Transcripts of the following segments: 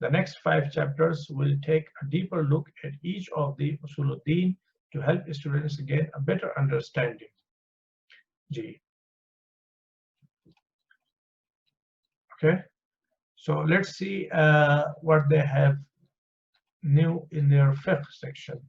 The next 5 chapters will take a deeper look at each of the Usuluddin to help students gain a better understanding. Ji. Okay, so let's see what they have new in their fiqh section.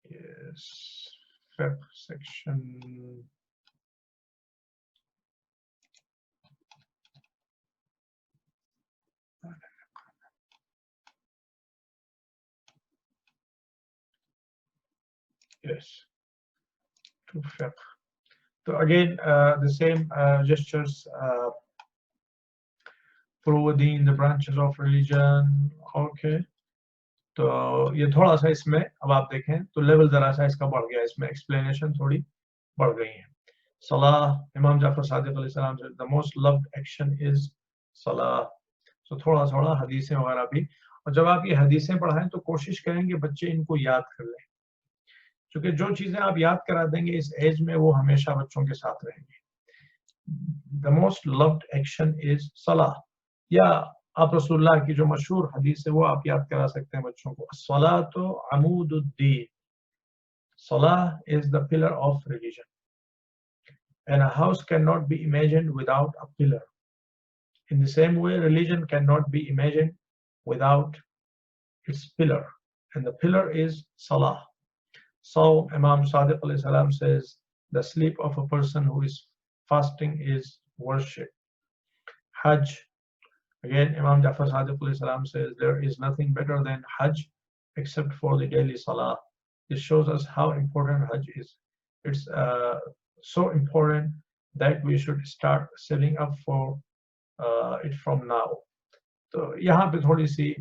Yes, fiqh section. Yes, to fiqh. So again, the same gestures. Furuuddin, the branches of religion. Okay, تو یہ تھوڑا سا اس میں اب آپ دیکھیں تو level ذرا سا اس کا بڑھ گیا, اس میں ایکسپلینیشن تھوڑی بڑھ گئی ہے. صلاح, امام جعفر صادق علیہ السلام سے the most loved action is صلاح. تو تھوڑا حدیثیں وغیرہ بھی, اور جب آپ یہ حدیثیں پڑھائیں تو کوشش کریں کہ بچے ان کو یاد کر لیں, کیونکہ جو چیزیں آپ یاد کرا دیں گے اس ایج میں وہ ہمیشہ بچوں کے ساتھ رہیں گے. the most loved action is صلاح, یا آپ رسول اللہ کی جو مشہور حدیث ہے وہ آپ یاد کرا سکتے ہیں بچوں کو, الصلاۃ عمود الدین, صلاح is the pillar of religion, and a house cannot be imagined without a pillar. In the same way, religion cannot be imagined without its pillar, and the pillar is salah. So Imam Sadiq alayhi salam says the sleep of a person who is fasting is worship. Hajj, again Imam Jafar Sadiq alayhi salam says there is nothing better than Hajj except for the daily salah. This shows us how important Hajj is. It's so important that we should start saving up for it from now. تو یہاں پہ تھوڑی سی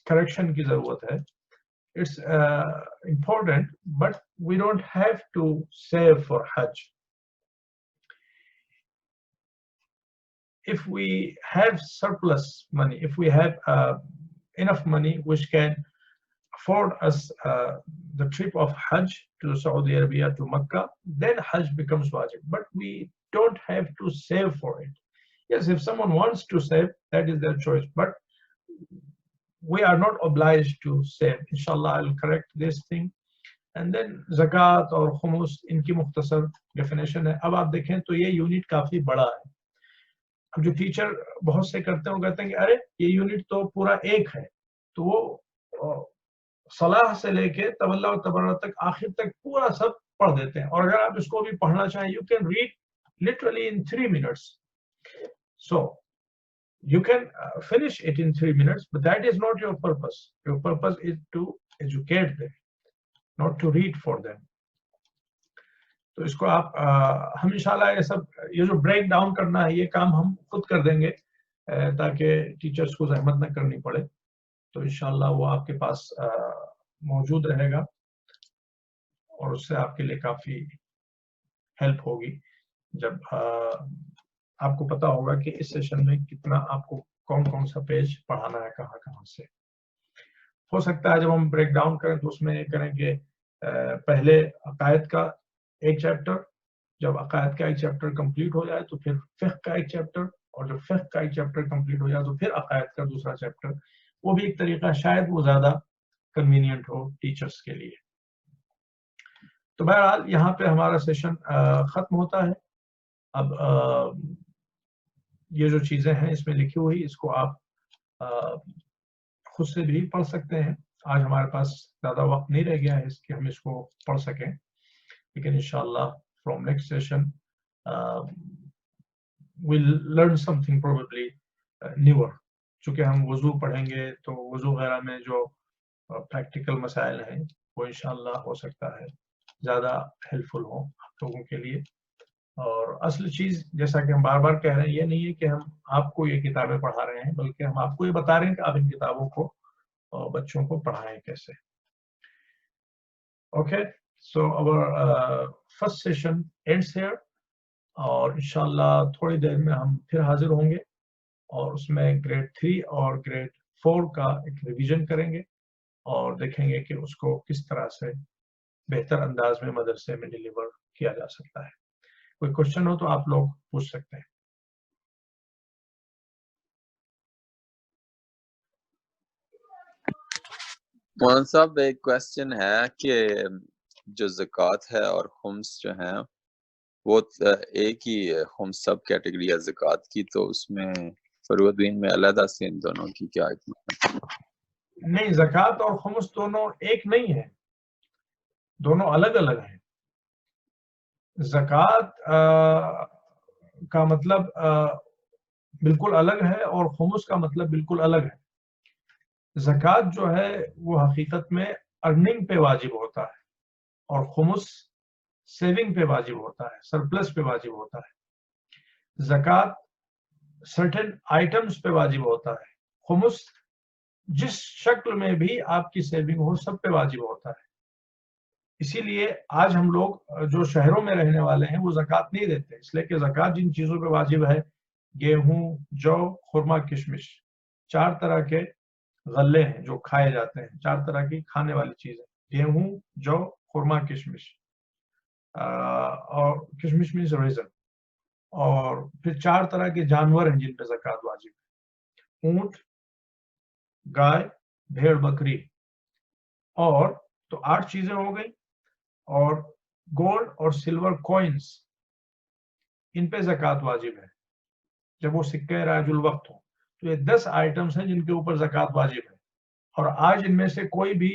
correction کی ضرورت ہے. It's important, but we don't have to save for Hajj. If we have surplus money, if we have enough money which can afford us the trip of Hajj to Saudi Arabia, to Mecca, then Hajj becomes wajib. But we don't have to save for it. Yes, if someone wants to save, that is their choice. But we are not obliged to save. Inshallah, I will correct this thing. And then zakat اور خمس ان کی مختصر definition ہے. اب آپ دیکھیں تو یہ یونٹ کافی بڑا ہے. اب جو ٹیچر بہت سے کرتے ہیں وہ کہتے ہیں کہ ارے یہ یونٹ تو پورا ایک ہے, تو وہ صلاح سے لے کے تولا و تبرہ تک آخر تک پورا سب پڑھ دیتے ہیں. اور اگر آپ اس کو بھی پڑھنا چاہیں, you can read literally in 3 minutes. So you can finish it in 3 minutes, but that is not your purpose. Your purpose is to educate them, not to read for them. تو اس کو آپ ہم انشاءاللہ یہ سب یہ جو بریک ڈاؤن کرنا ہے یہ کام ہم خود کر دیں گے تاکہ ٹیچرز کو زحمت نہ کرنی پڑے. تو انشاءاللہ وہ آپ کے پاس موجود رہے گا اور اس سے آپ کے لیے کافی ہیلپ ہوگی جب آپ کو پتا ہوگا کہ اس سیشن میں کتنا آپ کو کون کون سا پیج پڑھانا ہے, کہاں کہاں سے. ہو سکتا ہے جب ہم بریک ڈاؤن کریں تو اس میں یہ کریں کہ پہلے عقائد کا ایک چیپٹر, جب عقائد کا ایک چیپٹر کمپلیٹ ہو جائے تو پھر فقہ کا ایک چیپٹر, اور جب فقہ کا ایک چیپٹر کمپلیٹ ہو جائے تو پھر عقائد کا دوسرا چیپٹر. وہ بھی ایک طریقہ شاید وہ زیادہ کنوینئنٹ ہو ٹیچرز کے لیے. تو بہرحال یہاں پہ ہمارا سیشن ختم ہوتا ہے. اب یہ جو چیزیں ہیں اس میں لکھی ہوئی, اس کو آپ خود سے بھی پڑھ سکتے ہیں. آج ہمارے پاس زیادہ وقت نہیں رہ گیا ہے اس کہ ہم اس کو پڑھ سکیں, لیکن انشاءاللہ from next session we'll learn something probably newer. چونکہ ہم وضو پڑھیں گے تو وضو وغیرہ میں جو پریکٹیکل مسائل ہیں وہ انشاءاللہ ہو سکتا ہے زیادہ ہیلپ فل ہوں آپ لوگوں کے لیے. اور اصل چیز جیسا کہ ہم بار بار کہہ رہے ہیں یہ نہیں ہے کہ ہم آپ کو یہ کتابیں پڑھا رہے ہیں, بلکہ ہم آپ کو یہ بتا رہے ہیں کہ آپ ان کتابوں کو بچوں کو پڑھائیں کیسے. Okay, so our first session ends here. اور انشاءاللہ تھوڑی دیر میں ہم پھر حاضر ہوں گے اور اس میں گریڈ 3 اور گریڈ 4 کا ایک ریویژن کریں گے اور دیکھیں گے کہ اس کو کس طرح سے بہتر انداز میں مدرسے میں ڈیلیور کیا جا سکتا ہے. کوئی کوشچن ہو تو آپ لوگ پوچھ سکتے ہیں. مولانا صاحب ایک کوشچن ہے کہ جو زکوٰۃ ہے اور خمس جو ہیں وہ ایک ہی خمس سب کیٹیگری ہے زکوٰۃ کی, تو اس میں فروع دین میں علیحدہ سے ان دونوں کی کیا حکمت؟ نہیں, زکوٰۃ اور خمس دونوں ایک نہیں ہے, دونوں الگ الگ ہیں. زکوٰۃ کا مطلب بالکل الگ ہے اور خمس کا مطلب بالکل الگ ہے. زکوٰۃ جو ہے وہ حقیقت میں ارننگ پہ واجب ہوتا ہے اور خمس سیونگ پہ واجب ہوتا ہے, سرپلس پہ واجب ہوتا ہے. زکوٰۃ سرٹن آئٹمز پہ واجب ہوتا ہے, خمس جس شکل میں بھی آپ کی سیونگ ہو سب پہ واجب ہوتا ہے. اسی لیے آج ہم لوگ جو شہروں میں رہنے والے ہیں وہ زکوٰۃ نہیں دیتے، اس لیے کہ زکوٰۃ جن چیزوں پہ واجب ہے، گیہوں، جو، خرما، کشمش، 4 طرح کے غلے ہیں جو کھائے جاتے ہیں، 4 طرح کی کھانے والی چیزیں، گیہوں، جو، خرما، کشمش، اور کشمش مینس ریزن. اور پھر 4 طرح کے جانور ہیں جن پہ زکوٰۃ واجب ہے، اونٹ، گائے، بھیڑ، بکری. اور تو 8 چیزیں ہو گئی. اور گولڈ اور سلور کوئنس، ان پہ زکوٰۃ واجب ہے جب وہ سکے راج الوقت ہوں. تو یہ 10 آئٹمس ہیں جن کے اوپر زکوٰۃ واجب ہے، اور آج ان میں سے کوئی بھی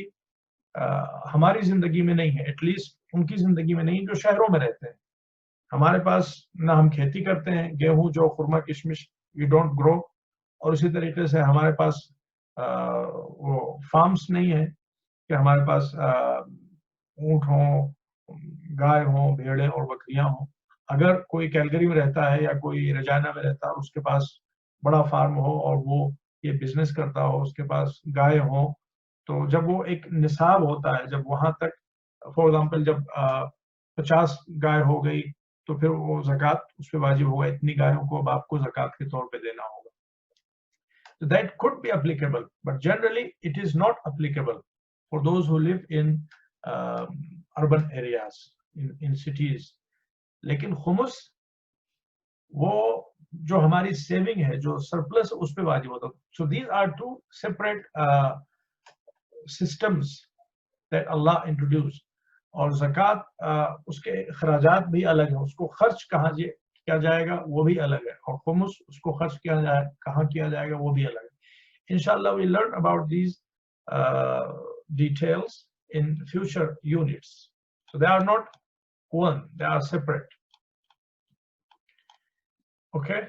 ہماری زندگی میں نہیں ہے، ایٹ لیسٹ ان کی زندگی میں نہیں جو شہروں میں رہتے ہیں. ہمارے پاس نہ ہم کھیتی کرتے ہیں، گیہوں، جو، خرما، کشمش وی ڈونٹ گرو. اور اسی طریقے سے ہمارے پاس وہ فارمس نہیں ہے کہ ہمارے پاس اونٹ ہوں، گائے ہوں، بھیڑیں اور بکریاں ہوں. اگر کوئی کیلگری میں رہتا ہے یا کوئی رجائنا میں رہتا ہے، اس کے پاس بڑا فارم ہو اور وہ یہ بزنس کرتا ہو، اس کے پاس گائے ہوں، تو جب وہ ایک نصاب ہوتا ہے، جب وہاں تک فار ایگزامپل جب 50 گائے ہو گئی تو پھر وہ زکوٰۃ اس پہ واجب ہوگا، اتنی گایوں کو اب آپ کو زکوٰۃ کے طور پہ دینا ہوگا. So that could be applicable, but generally it is not applicable for those who live in urban areas, in cities. لیکن خمس وہ جو ہماری سیونگ ہے، جو سرپلس، اس پہ واجب ہوتا. So these are 2 separate systems that Allah introduced. اور زکوٰۃ اس کے اخراجات بھی الگ ہیں، اس کو خرچ کہاں کیا جائے گا وہ بھی الگ ہے، اور خمس اس کو خرچ کہاں کیا جائے گا وہ بھی الگ ہے. Inshallah, we learn about these details in future units. So they are not one, they are separate. Okay,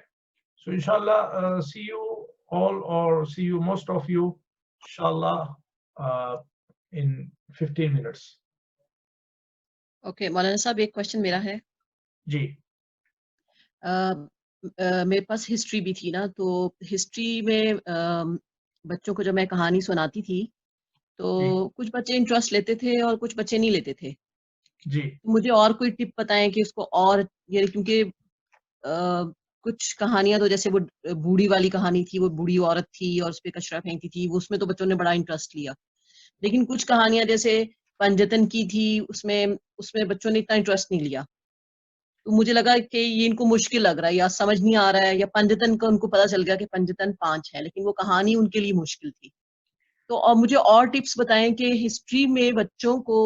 so inshallah, see you all, or see you most of you, inshallah, in 15 minutes. Okay, مولانا صاحب ایک question میرا ہے جی. میرے پاس history بھی تھی نا، تو history میں بچوں کو جب میں کہانی سناتی تھی تو کچھ بچے انٹرسٹ لیتے تھے اور کچھ بچے نہیں لیتے تھے. جی مجھے اور کوئی ٹپ بتائیں کہ اس کو اور، یعنی کیونکہ کچھ کہانیاں تو جیسے وہ بوڑھی والی کہانی تھی، وہ بوڑھی عورت تھی اور اس پہ کچرا پھینکتی تھی، اس میں تو بچوں نے بڑا انٹرسٹ لیا. لیکن کچھ کہانیاں جیسے پنجتن کی تھی، اس میں بچوں نے اتنا انٹرسٹ نہیں لیا. تو مجھے لگا کہ یہ ان کو مشکل لگ رہا ہے یا سمجھ نہیں آ رہا ہے، یا پنجتن کا ان کو پتا چل گیا کہ پنجتن 5 ہے لیکن وہ کہانی ان کے لیے مشکل تھی. تو اور مجھے اور ٹپس بتائیں کہ ہسٹری میں بچوں کو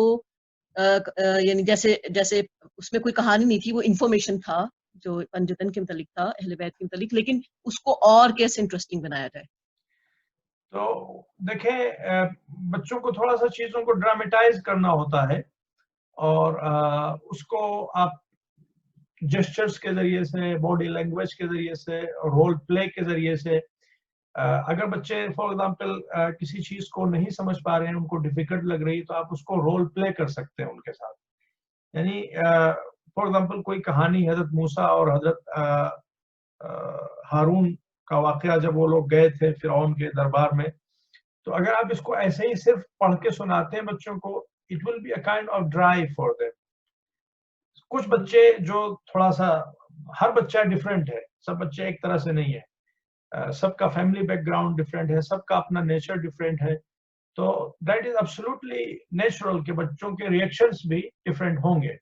یعنی جیسے اس میں کوئی کہانی نہیں تھی، وہ انفارمیشن تھا جو پنجتن کے متعلق تھا، اہل بیت کے متعلق، لیکن اس کو اور کیسے انٹرسٹنگ بنایا جائے. تو دیکھیں، بچوں کو تھوڑا سا چیزوں کو ڈرامیٹائز کرنا ہوتا ہے، اور اس کو آپ جسچرز کے ذریعے سے، باڈی لینگویج کے ذریعے سے، رول پلے کے ذریعے سے. اگر بچے فار ایگزامپل کسی چیز کو نہیں سمجھ پا رہے ہیں، ان کو ڈیفیکلٹ لگ رہی، تو آپ اس کو رول پلے کر سکتے ہیں ان کے ساتھ. یعنی فار ایگزامپل کوئی کہانی حضرت موسیٰ اور حضرت ہارون کا واقعہ، جب وہ لوگ گئے تھے فرعون کے دربار میں، تو اگر آپ اس کو ایسے ہی صرف پڑھ کے سناتے ہیں بچوں کو، it will be a kind of dry for them. کچھ بچے جو تھوڑا سا، ہر بچہ ڈفرینٹ ہے، سب بچے ایک طرح سے نہیں ہے، سب کا فیملی بیک گراؤنڈ ڈفرینٹ ہے، سب کا اپنا نیچر ڈفرینٹ ہے. تو دیٹ از ایبسولوٹلی نیچرل کہ بچوں کے ریئیکشنز بھی ڈفرینٹ ہوں گے،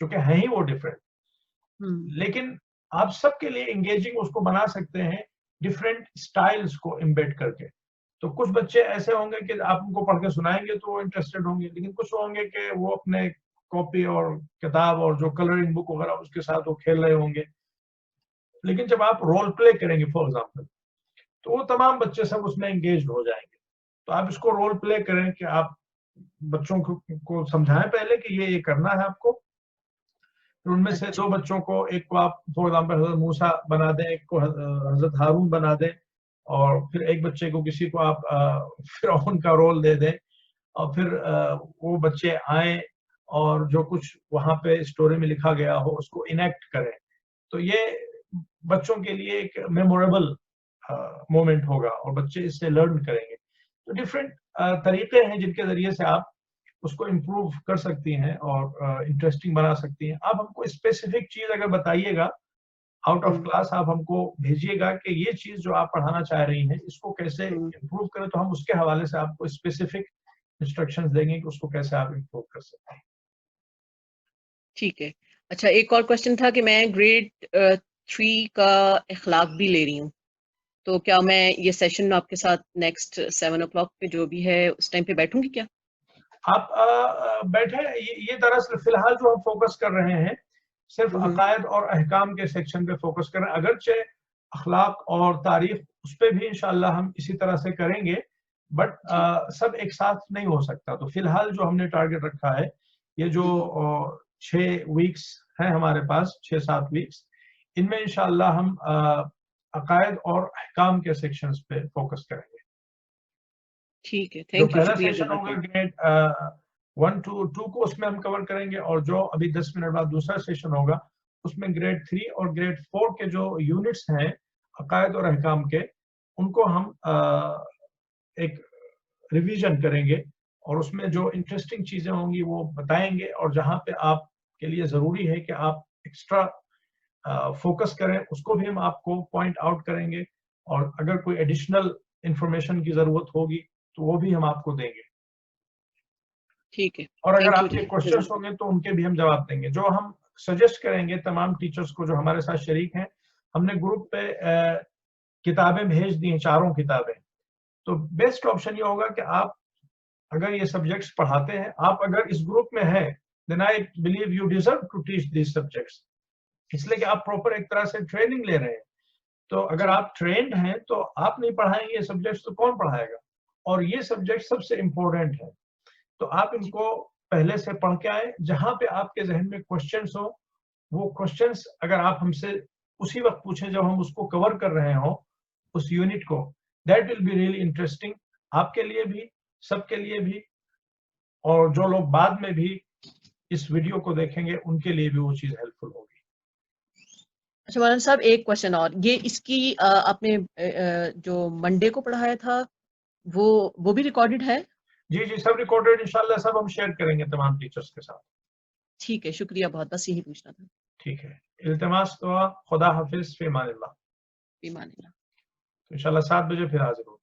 چونکہ ہیں ہی وہ ڈفرینٹ. لیکن آپ سب کے لیے انگیجنگ اس کو بنا سکتے ہیں ڈفرینٹ اسٹائلز کو امبیڈ کر کے. تو کچھ بچے ایسے ہوں گے کہ آپ ان کو پڑھ کے سنائیں گے تو وہ انٹرسٹڈ ہوں گے، لیکن کچھ ہوں گے کہ وہ اپنے کاپی اور کتاب اور جو کلرنگ بک وغیرہ اس کے ساتھ وہ کھیل رہے ہوں گے. لیکن جب آپ رول پلے کریں گے فار ایگزامپل، تو وہ تمام بچے سب اس میں انگیجڈ ہو جائیں گے. تو آپ اس کو رول پلے کریں کہ آپ بچوں کو سمجھائیں پہلے کہ یہ کرنا ہے آپ کو. پھر ان میں سے 2 بچوں کو، ایک کو آپ فار ایگزامپل حضرت موسیٰ بنا دیں، ایک کو حضرت ہارون بنا دیں، اور پھر ایک بچے کو کسی کو آپ فرعون کا رول دے دیں، اور پھر وہ بچے آئیں اور جو کچھ وہاں پہ اسٹوری میں لکھا گیا ہو اس کو انیکٹ کریں. تو یہ بچوں کے لیے ایک میموریبل مومنٹ ہوگا اور بچے اس سے لرن کریں گے. تو ڈفرینٹ طریقے ہیں جن کے ذریعے سے آپ اس کو امپروو کر سکتی ہیں اور انٹرسٹنگ بنا سکتی ہیں. آپ ہم کو اسپیسیفک چیز اگر بتائیے گا آؤٹ آف کلاس، آپ ہم کو بھیجیے گا کہ یہ چیز جو آپ پڑھانا چاہ رہی ہیں اس کو کیسے امپروو کریں، تو ہم اس کے حوالے سے آپ کو اسپیسیفک انسٹرکشنز دیں گے کہ اس کو کیسے آپ امپروو کر سکتے ہیں. ٹھیک ہے. اچھا، ایک اور کوشچن تھا کہ میں گریڈ 3 کا اخلاق بھی لے رہی ہوں، تو کیا میں یہ سیشن آپ کے ساتھ نیکسٹ 7 o'clock پہ جو بھی ہے اس ٹائم پہ بیٹھوں گی کیا؟ آپ بیٹھے. یہ دراصل فی الحال جو ہم فوکس کر رہے ہیں صرف عقائد اور احکام کے سیکشن پہ فوکس کر رہے ہیں. اگرچہ اخلاق اور تاریخ اس پہ بھی انشاءاللہ ہم اسی طرح سے کریں گے، بٹ سب ایک ساتھ نہیں ہو سکتا. تو فی الحال جو ہم نے ٹارگٹ رکھا ہے، یہ جو 6 ویکس ہیں ہمارے پاس، 6-7 ویکس، ان میں انشاءاللہ ہم عقائد اور احکام کے سیکشنز پہ فوکس کریں گے. ٹھیک ہے، جو تھینک یو، پہلا شکریہ. سیشن ہوگا گریڈ 1 to 2 کو اس میں ہم کور کریں گے، اور جو ابھی 10 منٹ بعد دوسرا سیشن ہوگا اس میں گریڈ 3 اور گریڈ 4 کے جو یونٹس ہیں عقائد اور احکام کے، ان کو ہم ایک ریویژن کریں گے، اور اس میں جو انٹرسٹنگ چیزیں ہوں گی وہ بتائیں گے، اور جہاں پہ آپ کے لیے ضروری ہے کہ آپ ایکسٹرا فوکس کریں اس کو بھی ہم آپ کو پوائنٹ آؤٹ کریں گے، اور اگر کوئی ایڈیشنل انفارمیشن کی ضرورت ہوگی تو وہ بھی ہم آپ کو دیں گے. ٹھیک ہے، اور اگر تھینک یو آپ کے کوشچنس ہوں گے تو ان کے بھی ہم جواب دیں گے. جو ہم سجیسٹ کریں گے تمام ٹیچرز کو جو ہمارے ساتھ شریک ہیں، ہم نے گروپ پہ کتابیں بھیج دی ہیں، 4 کتابیں. تو بیسٹ آپشن یہ ہوگا کہ آپ اگر یہ سبجیکٹس پڑھاتے ہیں، آپ اگر اس گروپ میں ہیں، then I believe you deserve to teach these subjects. اس لیے کہ آپ پراپر ایک طرح سے ٹریننگ لے رہے ہیں. تو اگر آپ ٹرینڈ ہیں تو آپ نہیں پڑھائیں گے یہ سبجیکٹس تو کون پڑھائے گا؟ اور یہ سبجیکٹ سب سے امپورٹنٹ ہے. تو آپ ان کو پہلے سے پڑھ کے آئے، جہاں پہ آپ کے ذہن میں کوشچنس ہو، وہ کوشچنس اگر آپ ہم سے اسی وقت پوچھیں جب ہم اس کو کور کر رہے ہوں اس یونٹ کو، that will be really interesting آپ کے لیے بھی، سب کے لیے بھی، اور جو لوگ بعد میں بھی اس ویڈیو کو دیکھیں گے ان کے لیے بھی وہ چیز ہیلپ فل ہوگی. اچھا مولانا صاحب، ایک کوشچن اور، یہ اس کی آپ نے جو منڈے کو پڑھایا تھا وہ بھی ریکارڈڈ ہے؟ جی جی، سب ریکارڈڈ انشاءاللہ، سب ہم شیئر کریں گے تمام ٹیچرز کے ساتھ. ٹھیک ہے، شکریہ بہت، بس یہی پوچھنا تھا. ٹھیک ہے، التماس دعا. خدا حافظ، فی امان اللہ. فی امان اللہ. انشاءاللہ 7 بجے پھر حاضر ہوں.